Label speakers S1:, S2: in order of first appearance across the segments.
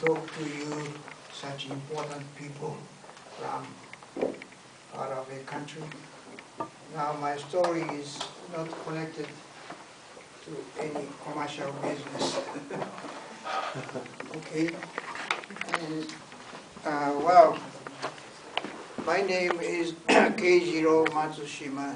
S1: talk to you, such important people from out of a country. Now, my story is not connected to any commercial business. Okay? And, well, my name is Keijiro Matsushima.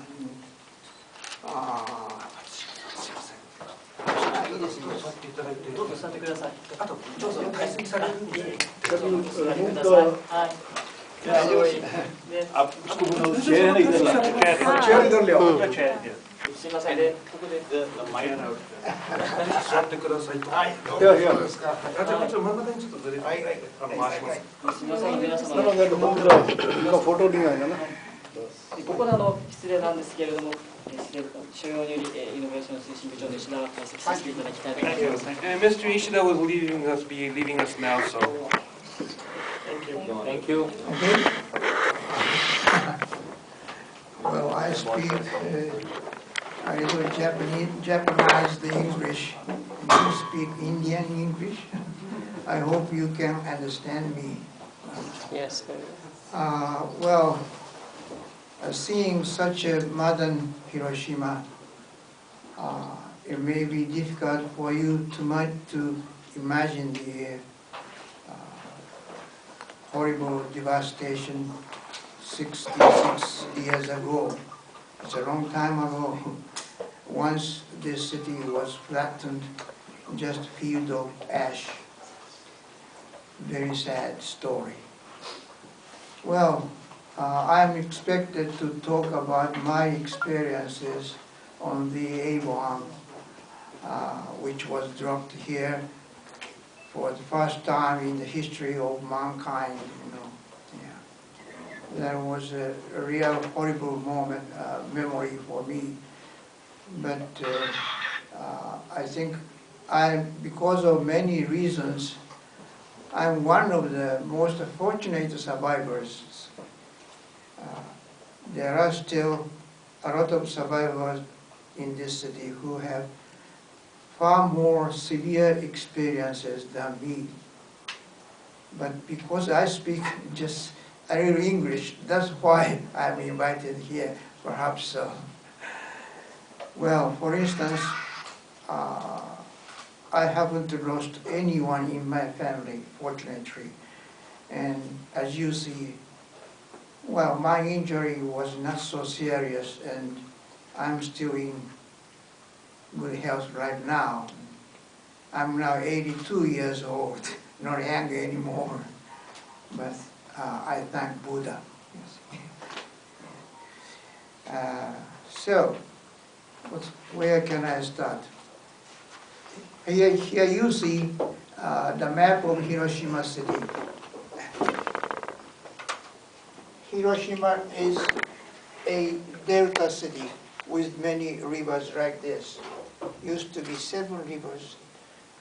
S2: Mr. Ishida will be leaving us now, so thank you. Thank you.
S1: Okay. Well, I speak a little Japanese the English. You speak Indian English. I hope you can understand me.
S3: Yes.
S1: Well, seeing such a modern Hiroshima, it may be difficult for you to imagine the horrible devastation 66 years ago. It's a long time ago. Once this city was flattened, just a field of ash. Very sad story. Well, I'm expected to talk about my experiences on the A-bomb, which was dropped here for the first time in the history of mankind. That was a real horrible moment, memory for me. But I think because of many reasons, I'm one of the most fortunate survivors. There are still a lot of survivors in this city who have far more severe experiences than me. But because I speak just a little English, that's why I'm invited here, perhaps so. Well, for instance, I haven't lost anyone in my family, fortunately. And as you see, well, my injury was not so serious, and I'm still in good health right now. I'm now 82 years old, not young anymore, but I thank Buddha. Yes. So, where can I start? Here you see the map of Hiroshima city. Hiroshima is a delta city with many rivers like this. Used to be 7 rivers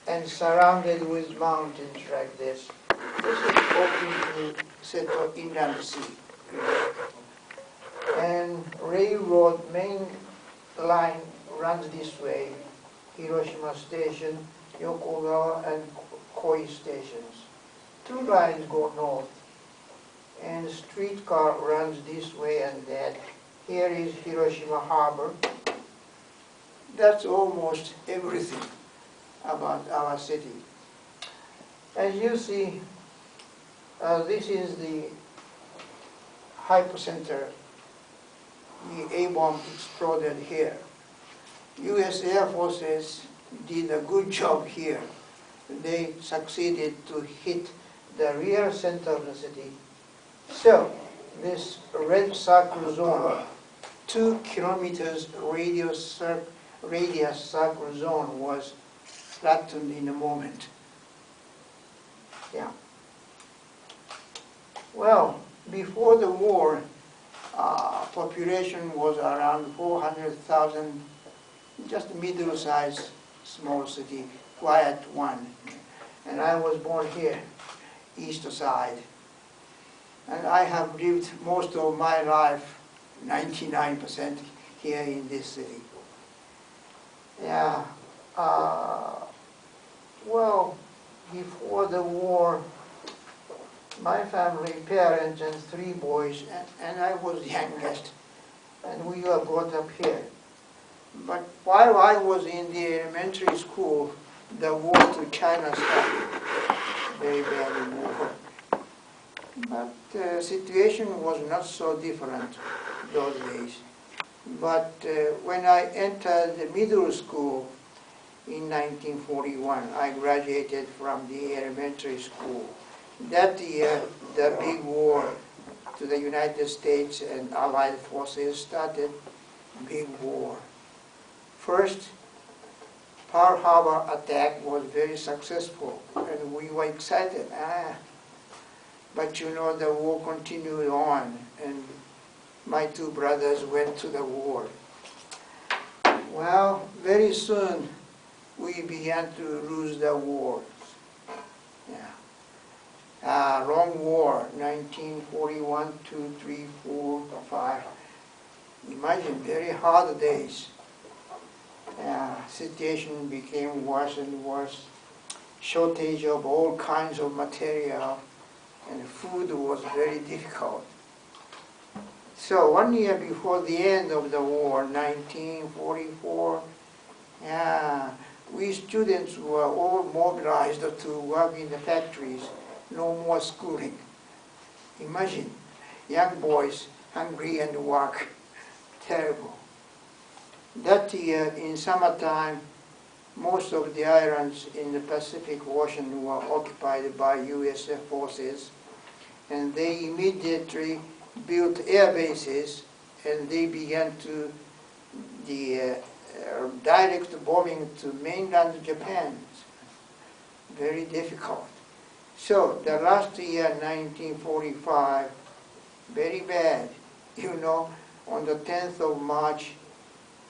S1: and surrounded with mountains like this. This is open to Seto Inland Sea. And railroad main line runs this way. Hiroshima Station, Yokogawa and Koi stations. 2 lines go north. And streetcar runs this way and that. Here is Hiroshima Harbor. That's almost everything about our city. As you see, this is the hypocenter. The A-bomb exploded here. U.S. Air Forces did a good job here. They succeeded to hit the real center of the city. So, this red circle zone, 2 kilometers radius circle zone was flattened in a moment. Yeah. Well, before the war, population was around 400,000, just middle-sized small city, quiet one. And I was born here, east side. And I have lived most of my life, 99% here in this city. Yeah, well, before the war, my family, parents and 3 boys, and I was the youngest, and we were brought up here. But while I was in the elementary school, the war to China started, very bad war. But the situation was not so different those days. But when I entered the middle school in 1941, I graduated from the elementary school. That year, the big war to the United States and Allied forces started. Big war. First, Pearl Harbor attack was very successful, and we were excited. But you know, the war continued on, and my 2 brothers went to the war. Well, very soon we began to lose the war. Long war, 1941, 2, 3, 4, 5. Imagine, very hard days. Situation became worse and worse. Shortage of all kinds of material, and food was very difficult. So 1 year before the end of the war, 1944, we students were all mobilized to work in the factories. No more schooling. Imagine, young boys hungry and work. Terrible. That year, in summertime, most of the islands in the Pacific Ocean were occupied by US forces, and they immediately built air bases, and they began to direct bombing to mainland Japan. Very difficult. So the last year, 1945, very bad. You know, on the 10th of March,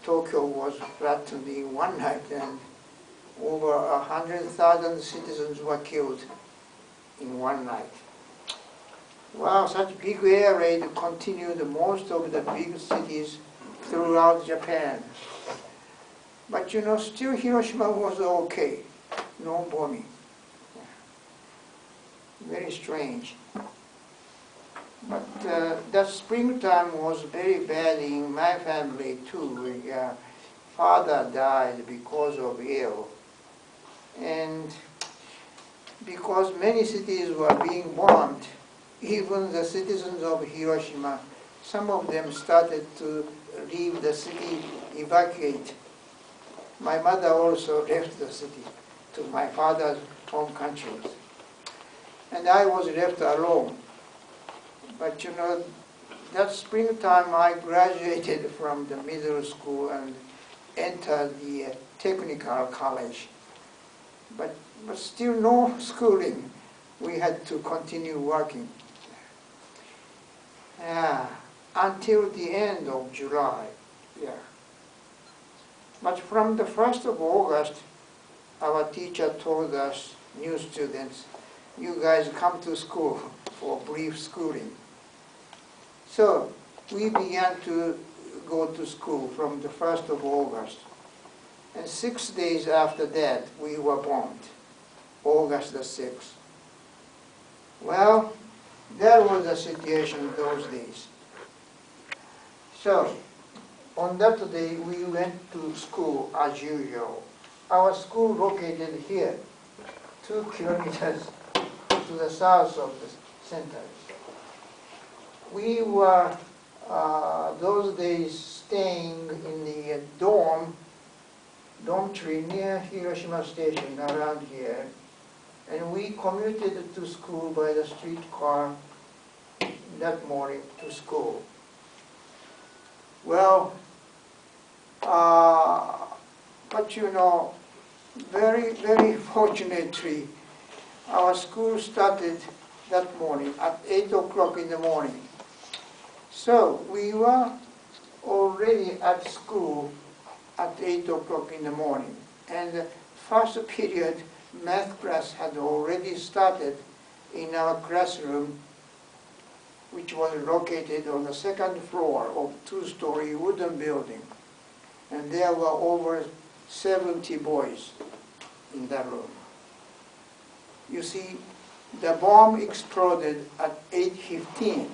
S1: Tokyo was flattened in one night, and over 100,000 citizens were killed in one night. Well, such big air raid continued most of the big cities throughout Japan. But you know, still Hiroshima was okay. No bombing. Very strange. But that springtime was very bad in my family too. Father died because of ill. And because many cities were being bombed, even the citizens of Hiroshima, some of them started to leave the city, evacuate. My mother also left the city to my father's home country. And I was left alone. But you know, that springtime I graduated from the middle school and entered the technical college. But still no schooling. We had to continue working. Until the end of July. But from the 1st of August, our teacher told us, new students, you guys come to school for brief schooling. So we began to go to school from the 1st of August. And 6 days after that, we were bombed, August the 6th. Well, that was the situation those days. So, on that day, we went to school as usual. Our school located here, 2 kilometers to the south of the center. We were, those days, staying in the dormitory near Hiroshima Station around here. And we commuted to school by the streetcar that morning to school. Well, but you know, very, very fortunately, our school started that morning at 8 o'clock in the morning. So we were already at school at 8 o'clock in the morning. And the first period, math class had already started in our classroom, which was located on the 2nd floor of a 2-story wooden building. And there were over 70 boys in that room. You see, the bomb exploded at 8:15.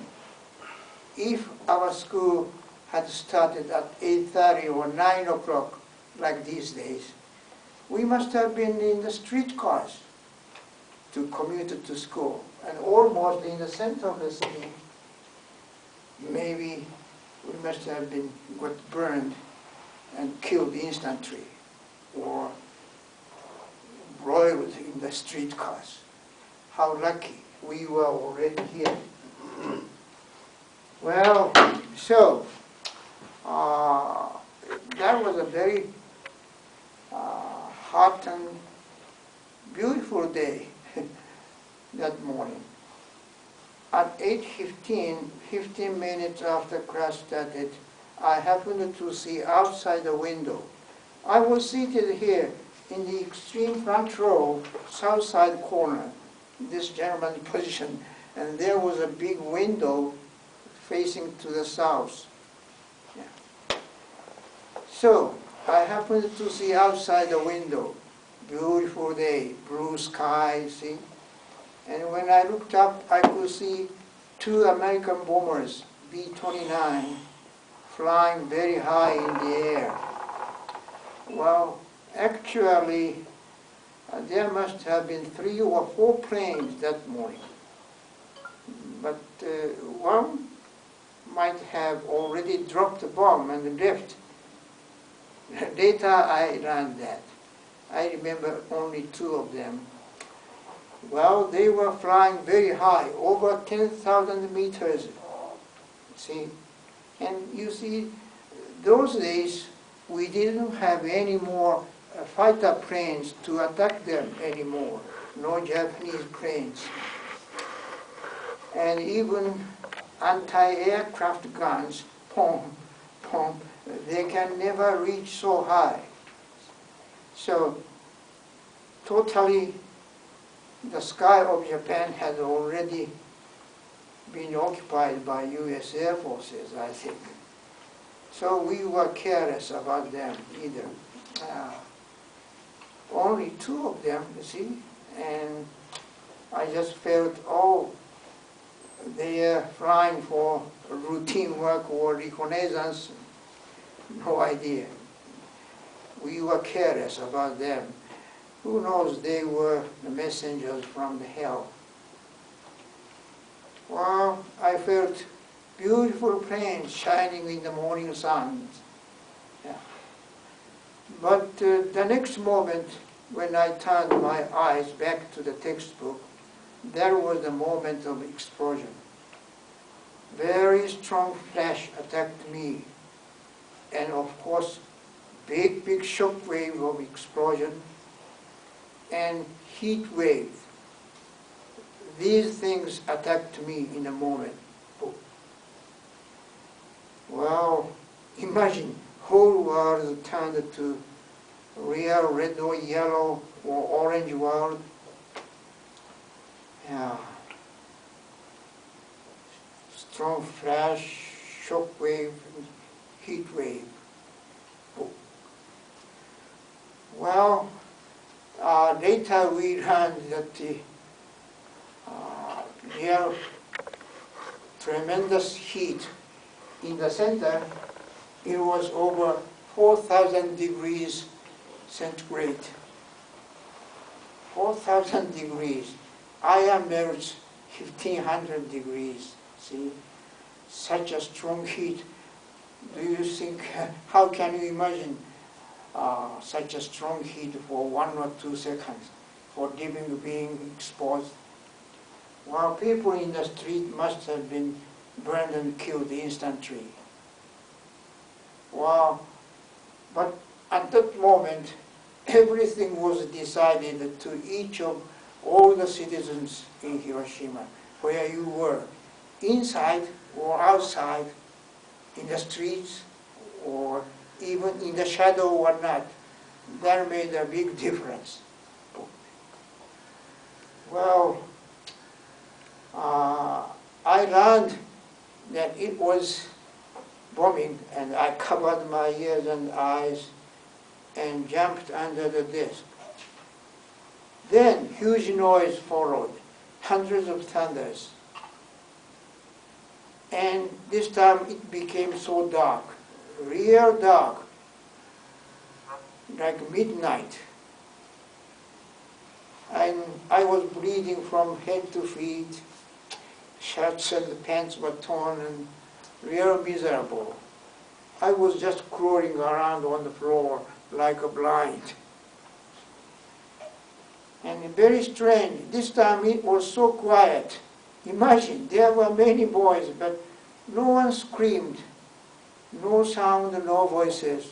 S1: If our school had started at 8:30 or 9 o'clock, like these days, we must have been in the streetcars to commute to school, and almost in the center of the city. Maybe we must have been got burned and killed instantly, or broiled in the streetcars. How lucky we were already here. Well, so that was a very hot and beautiful day that morning. At 8:15, 15 minutes after class started, I happened to see outside the window. I was seated here in the extreme front row, south side corner, this gentleman's position, and there was a big window facing to the south. Yeah. So I happened to see outside the window, beautiful day, blue sky, see? And when I looked up, I could see 2 American bombers, B-29, flying very high in the air. Well, actually, there must have been 3 or 4 planes that morning. But one might have already dropped the bomb and left. Later I learned that. I remember only 2 of them. Well, they were flying very high, over 10,000 meters. See? And you see, those days we didn't have any more fighter planes to attack them anymore. No Japanese planes. And even anti-aircraft guns, they can never reach so high. So, totally, the sky of Japan had already been occupied by U.S. Air Forces, I think. So we were careless about them either. Only 2 of them, you see, and I just felt, oh, they are flying for routine work or reconnaissance. No idea. We were careless about them. Who knows, they were the messengers from the hell. Well, I felt beautiful planes shining in the morning sun. Yeah. But the next moment, when I turned my eyes back to the textbook, there was the moment of explosion. Very strong flash attacked me. And of course, big shock wave of explosion and heat wave. These things attacked me in a moment. Well, imagine whole world turned to real red or yellow or orange world. Yeah. Strong flash, shock wave, heat wave. Well, later we learned that the real tremendous heat in the center, it was over 4,000 degrees centigrade. 4,000 degrees. Iron melts 1,500 degrees. See, such a strong heat. Do you think, how can you imagine such a strong heat for 1 or 2 seconds for living being exposed? Well, people in the street must have been burned and killed instantly. Wow. But at that moment, everything was decided to each of all the citizens in Hiroshima, where you were, inside or outside, in the streets, or even in the shadow or not. That made a big difference. Well, I learned that it was bombing, and I covered my ears and eyes and jumped under the desk. Then huge noise followed, hundreds of thunders. And this time it became so dark, real dark, like midnight. And I was bleeding from head to feet. Shirts and pants were torn and real miserable. I was just crawling around on the floor like a blind. And very strange, this time it was so quiet. Imagine, there were many boys, but no one screamed. No sound, no voices.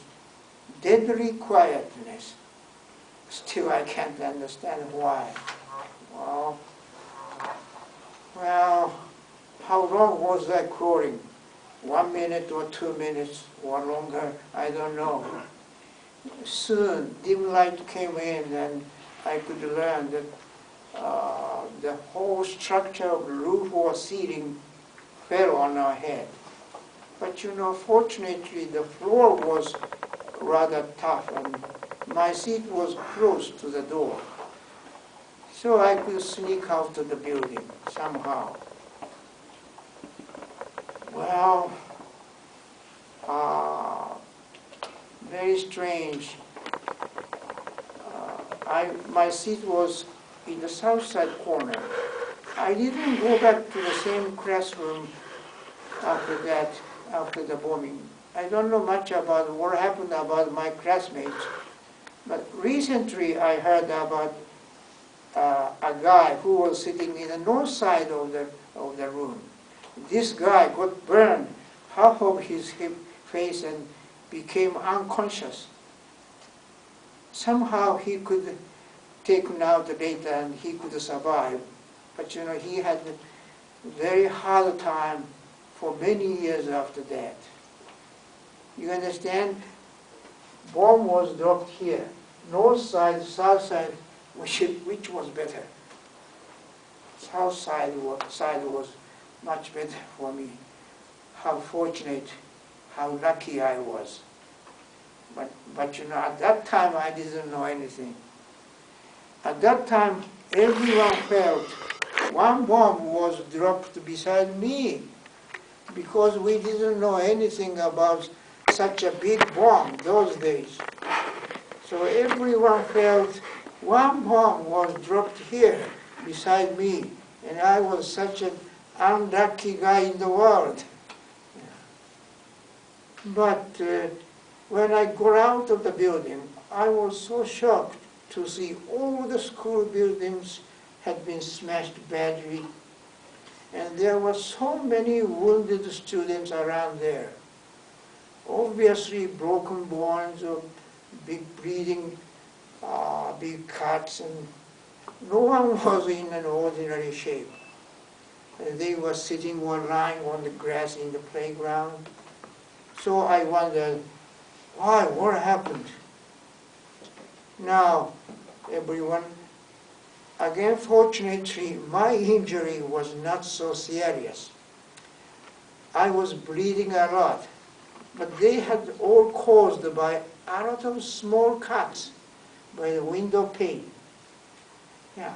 S1: Deadly quietness. Still, I can't understand why. Well, how long was I crawling? 1 minute or 2 minutes or longer? I don't know. Soon, dim light came in and I could learn that the whole structure of the roof or ceiling fell on our head. But you know, fortunately, the floor was rather tough and my seat was close to the door. So I could sneak out of the building somehow. Well, very strange. My seat was in the south side corner. I didn't go back to the same classroom after that, after the bombing. I don't know much about what happened about my classmates, but recently I heard about a guy who was sitting in the north side of the room. This guy got burned half of his face and became unconscious. Somehow he could take out later and he could survive. But you know, he had a very hard time for many years after that. You understand? Bomb was dropped here. North side, south side, which was better? South side was much better for me. How fortunate, how lucky I was. But you know, at that time I didn't know anything. At that time, everyone felt one bomb was dropped beside me because we didn't know anything about such a big bomb those days. So everyone felt one bomb was dropped here beside me, and I was such an unlucky guy in the world. But when I got out of the building, I was so shocked to see all the school buildings had been smashed badly, and there were so many wounded students around there. Obviously broken bones or big bleeding, big cuts, and no one was in an ordinary shape. And they were sitting or lying on the grass in the playground. So I wondered, why, what happened? Now, everyone, again, fortunately, my injury was not so serious. I was bleeding a lot, but they had all caused by a lot of small cuts by the window pane. Yeah,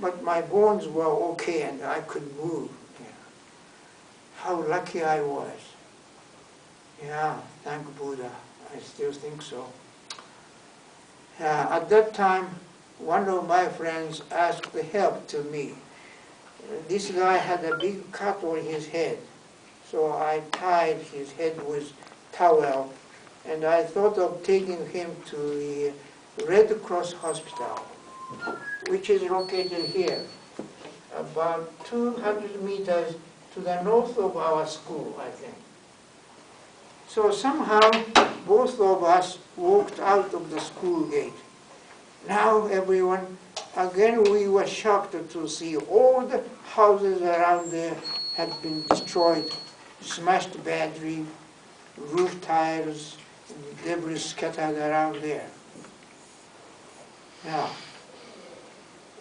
S1: but my bones were okay and I could move. Yeah. How lucky I was. Yeah, thank Buddha. I still think so. At that time, one of my friends asked help to me. This guy had a big cut on his head, so I tied his head with towel, and I thought of taking him to the Red Cross Hospital, which is located here, about 200 meters to the north of our school, I think. So somehow, both of us walked out of the school gate. Now everyone, again we were shocked to see all the houses around there had been destroyed, smashed badly, roof tiles, and debris scattered around there. Now,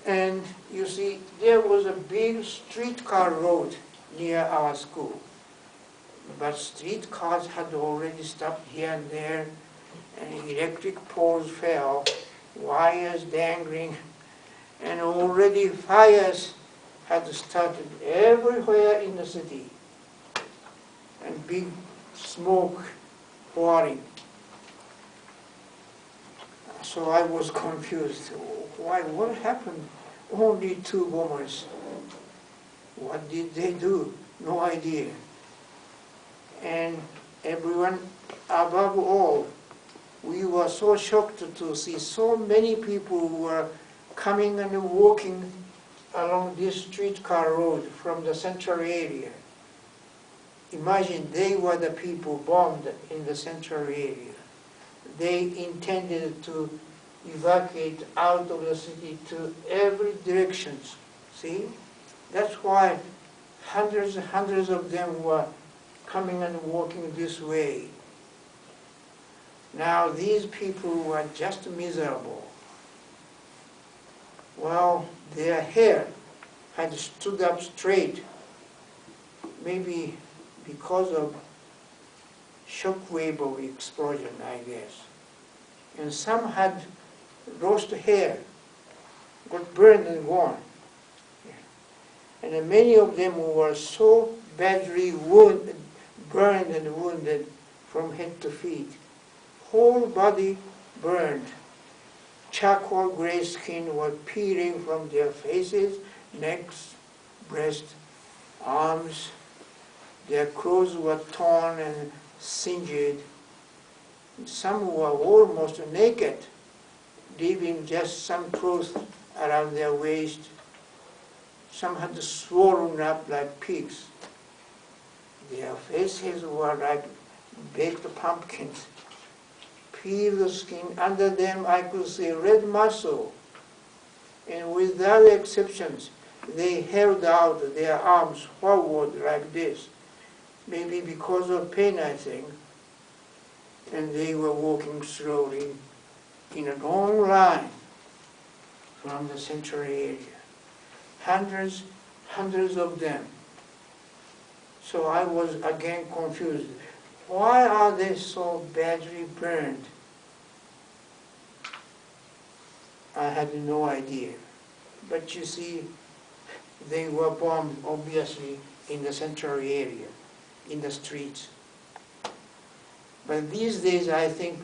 S1: and you see, there was a big streetcar road near our school. But streetcars had already stopped here and there, and electric poles fell, wires dangling, And already fires had started everywhere in the city, and big smoke pouring. So I was confused. Why? What happened? Only 2 bombers. What did they do? No idea. And everyone, above all, we were so shocked to see so many people who were coming and walking along this streetcar road from the central area. Imagine they were the people bombed in the central area. They intended to evacuate out of the city to every direction. See? That's why hundreds and hundreds of them were coming and walking this way. Now these people were just miserable. Well, their hair had stood up straight, maybe because of shock wave of explosion, I guess. And some had lost hair, got burned and gone. And many of them were so badly wounded, burned and wounded from head to feet. Whole body burned. Charcoal gray skin was peeling from their faces, necks, breast, arms. Their clothes were torn and singed. Some were almost naked, leaving just some clothes around their waist. Some had swollen up like pigs. Their faces were like baked pumpkins. Peeled skin, under them I could see red muscle. And without exceptions, they held out their arms forward like this. Maybe because of pain, I think. And they were walking slowly in a long line from the central area. Hundreds of them. So I was again confused. Why are they so badly burned? I had no idea. But you see, they were bombed, obviously, in the central area, in the streets. But these days, I think,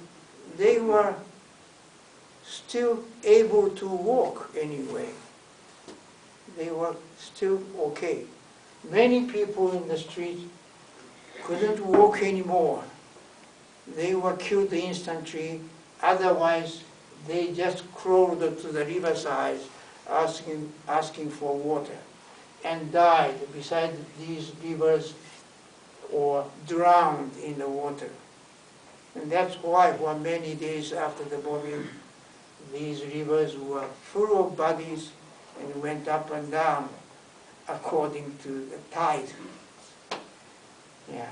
S1: they were still able to walk anyway. They were still okay. Many people in the street couldn't walk anymore. They were killed instantly. Otherwise, they just crawled to the riverside asking for water and died beside these rivers or drowned in the water. And that's why for many days after the bombing, these rivers were full of bodies and went up and down according to the tide. Yeah.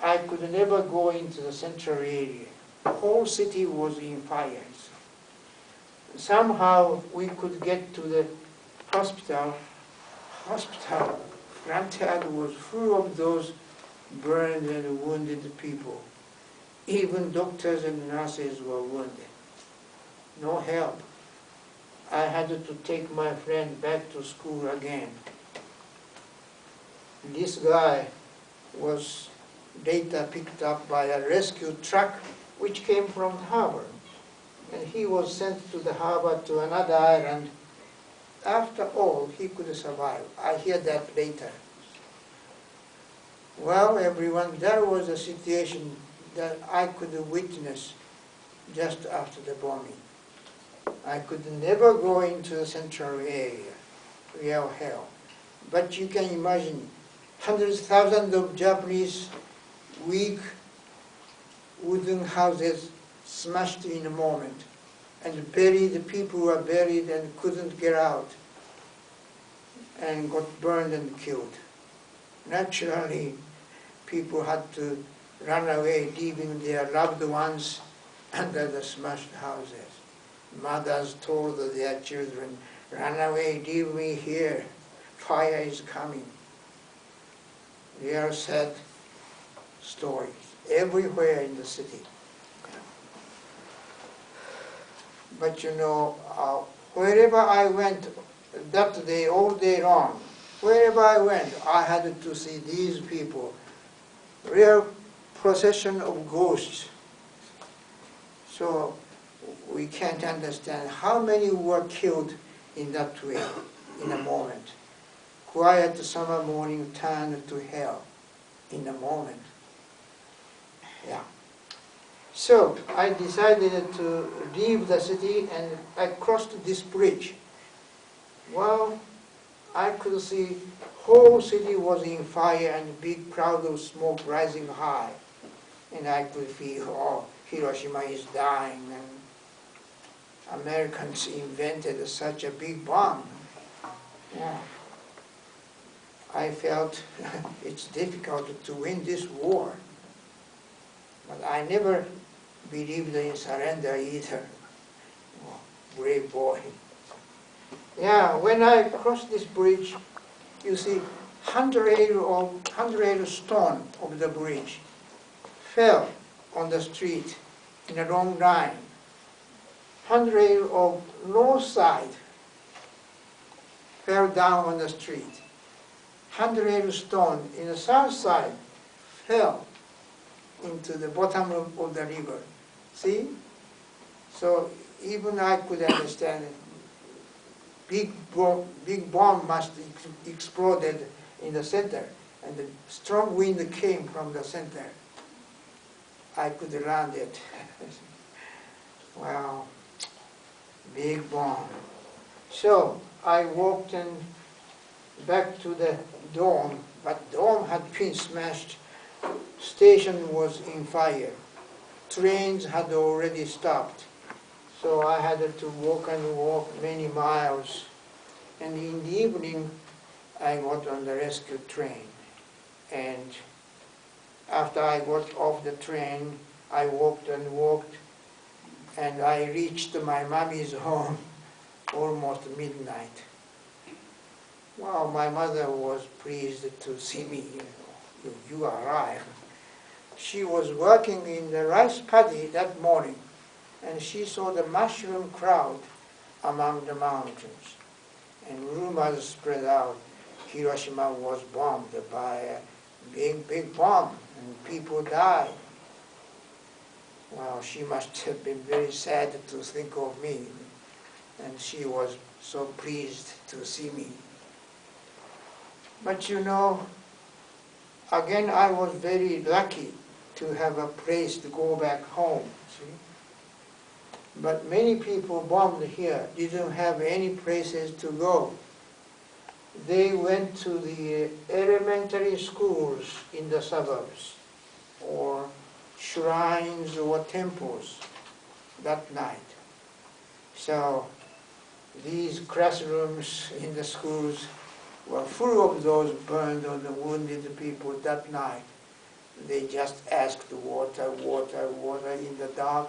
S1: I could never go into the central area. The whole city was in fires. Somehow we could get to the hospital. Front yard was full of those burned and wounded people. Even doctors and nurses were wounded. No help. I had to take my friend back to school again. This guy was later picked up by a rescue truck which came from the harbor. And he was sent to the harbor to another island. After all, he could survive. I hear that later. Well, everyone, that was a situation that I could witness just after the bombing. I could never go into the central area, real hell. But you can imagine hundreds, thousands of Japanese weak wooden houses smashed in a moment and buried. People were buried and couldn't get out and got burned and killed. Naturally, people had to run away, leaving their loved ones under the smashed houses. Mothers told their children, "Run away, leave me here, fire is coming." They are sad stories everywhere in the city. But you know, wherever I went that day, all day long, wherever I went, I had to see these people, real procession of ghosts. So we can't understand how many were killed in that way, in a moment. Quiet summer morning turned to hell in a moment. Yeah. So I decided to leave the city and I crossed this bridge. Well, I could see whole city was in fire and big cloud of smoke rising high. And I could feel, oh, Hiroshima is dying and Americans invented such a big bomb. Yeah. I felt it's difficult to win this war. But I never believed in surrender either. Oh, brave boy. Yeah, when I crossed this bridge, you see, hundred stone of the bridge fell on the street in a long line. Hundred of north side fell down on the street. Hundred stone in the south side fell into the bottom of the river. See? So even I could understand it. Big bomb must exploded in the center, and the strong wind came from the center. I could land it. Wow, big bomb. So I walked back to the dome, but dome had been smashed. Station was in fire. Trains had already stopped. So I had to walk and walk many miles. And in the evening, I got on the rescue train. And after I got off the train, I walked and walked, and I reached my mommy's home almost midnight. Well, my mother was pleased to see me. You arrived. She was working in the rice paddy that morning, and she saw the mushroom crowd among the mountains. And rumors spread out. Hiroshima was bombed by a big bomb, and people died. Well, she must have been very sad to think of me, and she was so pleased to see me. But you know, again I was very lucky to have a place to go back home, see? But many people bombed here didn't have any places to go. They went to the elementary schools in the suburbs, or shrines or temples that night. So these classrooms in the schools were full of those burned or the wounded people that night. They just asked water, water, water in the dark.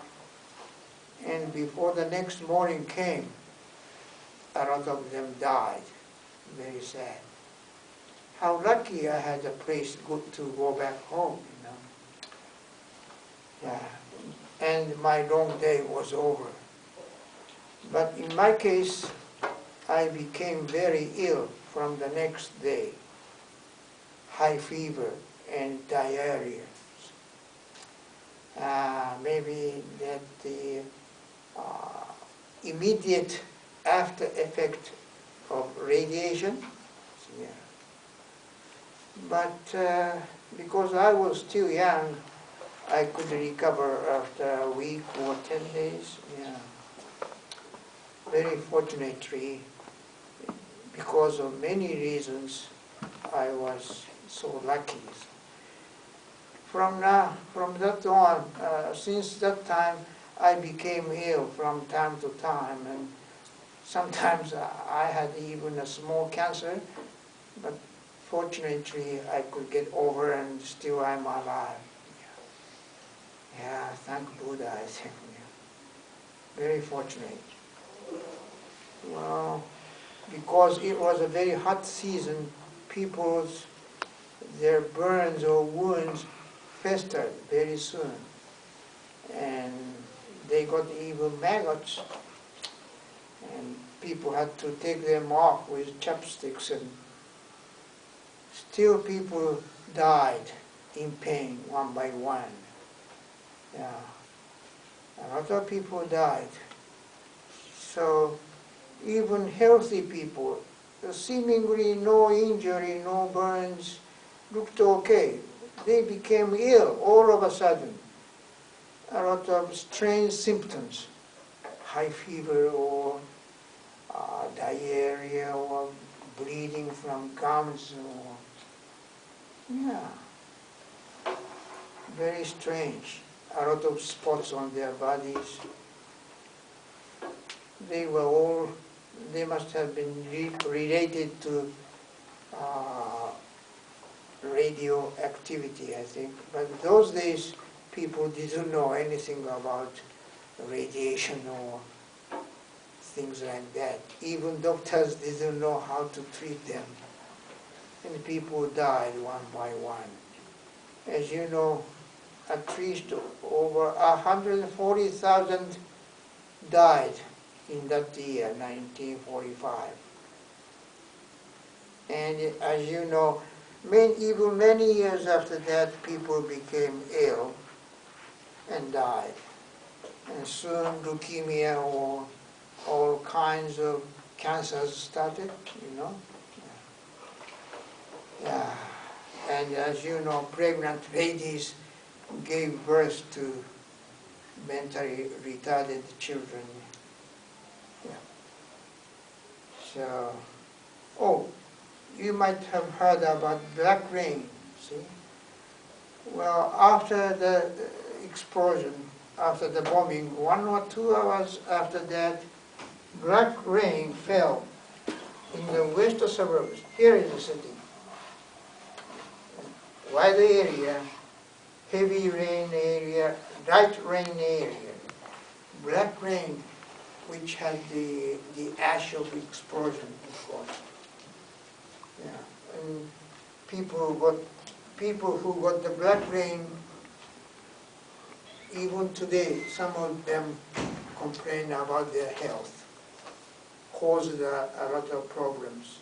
S1: And before the next morning came, a lot of them died. Very sad. How lucky I had a place to go back home, you know. Yeah. And my long day was over. But in my case, I became very ill from the next day. High fever and diarrhea. Maybe that the immediate after effect of radiation. Yeah. But because I was still young, I could recover after a week or 10 days. Yeah. Very fortunately, because of many reasons, I was so lucky. From that on, since that time, I became ill from time to time, and sometimes I had even a small cancer, but fortunately I could get over and still I'm alive. Yeah, thank Buddha, I think. Yeah. Very fortunate. Well, because it was a very hot season, their burns or wounds festered very soon. And they got even maggots. And people had to take them off with chopsticks, and still people died in pain one by one. Yeah. A lot of people died. So even healthy people, seemingly no injury, no burns, looked okay. They became ill all of a sudden. A lot of strange symptoms, high fever or diarrhea or bleeding from gums or, yeah, very strange. A lot of spots on their bodies. They were all, they must have been related to radioactivity, I think. But those days, people didn't know anything about radiation or things like that. Even doctors didn't know how to treat them. And people died one by one. As you know, at least over 140,000 died in that year, 1945. And as you know, even many years after that, people became ill and died. And soon leukemia or all kinds of cancers started, you know. Yeah. And as you know, pregnant ladies gave birth to mentally retarded children. Yeah. So, oh, you might have heard about black rain, see? Well, after the explosion, after the bombing, 1 or 2 hours after that, black rain fell in the western suburbs, here in the city. Wide area, heavy rain area, light rain area. Black rain, which had the ash of the explosion, of course. Yeah. And people who got the black rain, even today, some of them complain about their health, caused a lot of problems.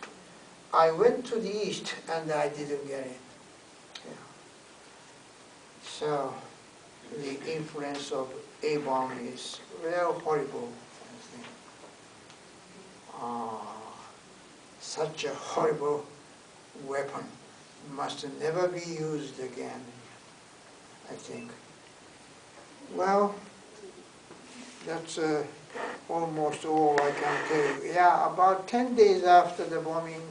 S1: I went to the east and I didn't get it. Yeah. So the influence of A-bomb is real horrible, I think. Such a horrible weapon must never be used again, I think. Well, that's almost all I can tell you. Yeah, about 10 days after the bombing,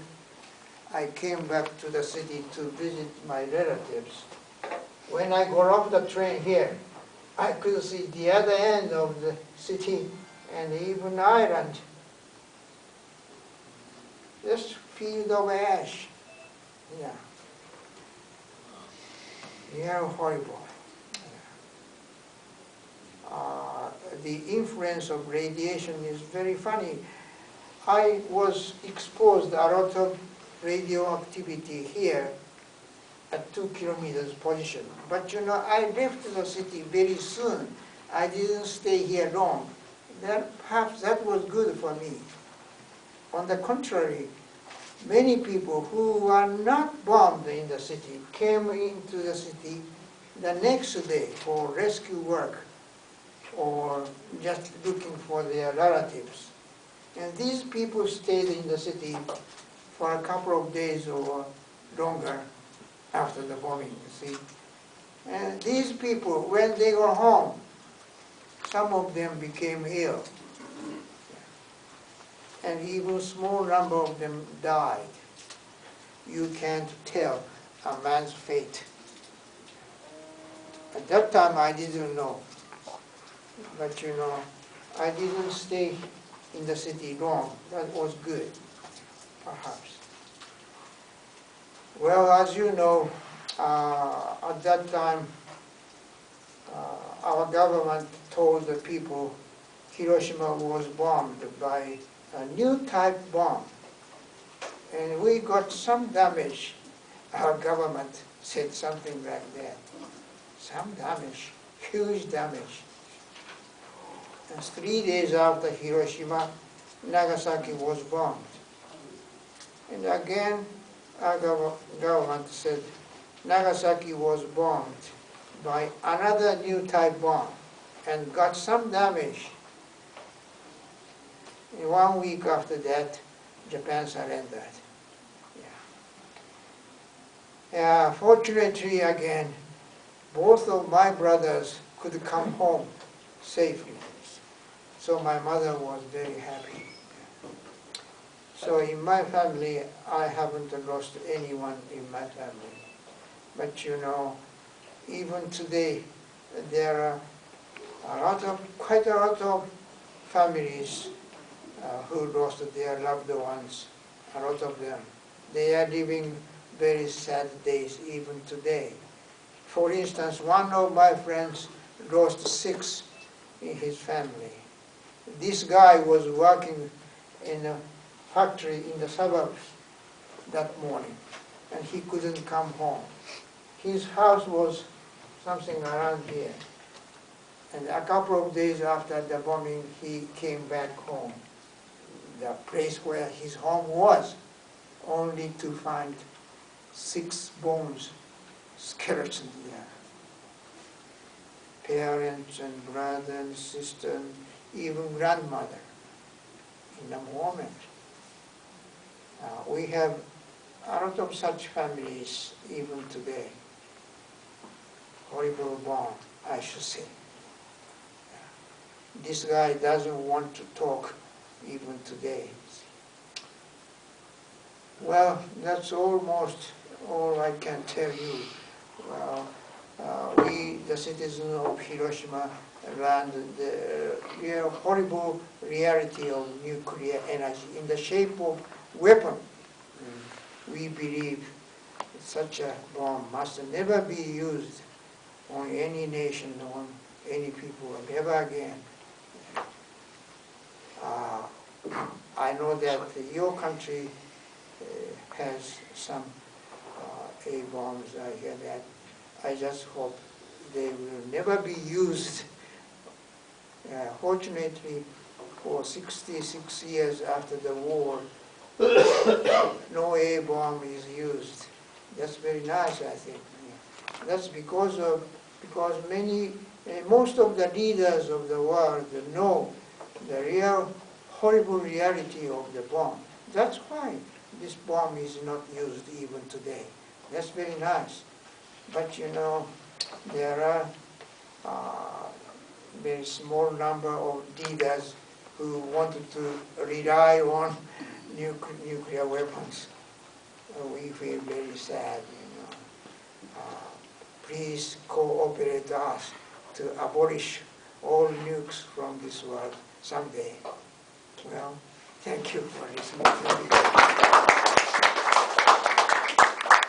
S1: I came back to the city to visit my relatives. When I got off the train here, I could see the other end of the city and even island. Just field of ash. Yeah. Yeah, horrible. The influence of radiation is very funny. I was exposed a lot of radioactivity here at 2 kilometers position. But you know, I left the city very soon. I didn't stay here long. Perhaps that was good for me. On the contrary, many people who were not bombed in the city came into the city the next day for rescue work or just looking for their relatives. And these people stayed in the city for a couple of days or longer after the bombing, you see. And these people, when they were home, some of them became ill. And even a small number of them died. You can't tell a man's fate. At that time I didn't know. But you know, I didn't stay in the city long. That was good, perhaps. Well, as you know, at that time, our government told the people Hiroshima was bombed by a new type bomb. And we got some damage. Our government said something like that. Some damage, huge damage. And 3 days after Hiroshima, Nagasaki was bombed. And again, our government said Nagasaki was bombed by another new type bomb and got some damage. In 1 week after that, Japan surrendered. Fortunately, again, both of my brothers could come home safely. So my mother was very happy. So in my family, I haven't lost anyone in my family. But you know, even today, there are quite a lot of families who lost their loved ones, a lot of them. They are living very sad days even today. For instance, one of my friends lost 6 in his family. This guy was working in a factory in the suburbs that morning, and he couldn't come home. His house was something around here. And a couple of days after the bombing, he came back home, the place where his home was, only to find 6 bones, skeletons there. Parents and brother and sister, and even grandmother in a moment. We have a lot of such families even today. Horrible bomb, I should say. This guy doesn't want to talk even today. Well, that's almost all I can tell you. Well, we, the citizens of Hiroshima, learned the real horrible reality of nuclear energy in the shape of weapon. We believe such a bomb must never be used on any nation, on any people, never again. I know that your country has some A-bombs, I hear that. I just hope they will never be used. Fortunately, for 66 years after the war, no A-bomb is used. That's very nice, I think. That's because most of the leaders of the world know the real horrible reality of the bomb. That's why this bomb is not used even today. That's very nice. But you know, there are very small number of leaders who wanted to rely on nuclear weapons. We feel very sad, you know. Please cooperate us to abolish all nukes from this world someday. Well, thank you for listening to me.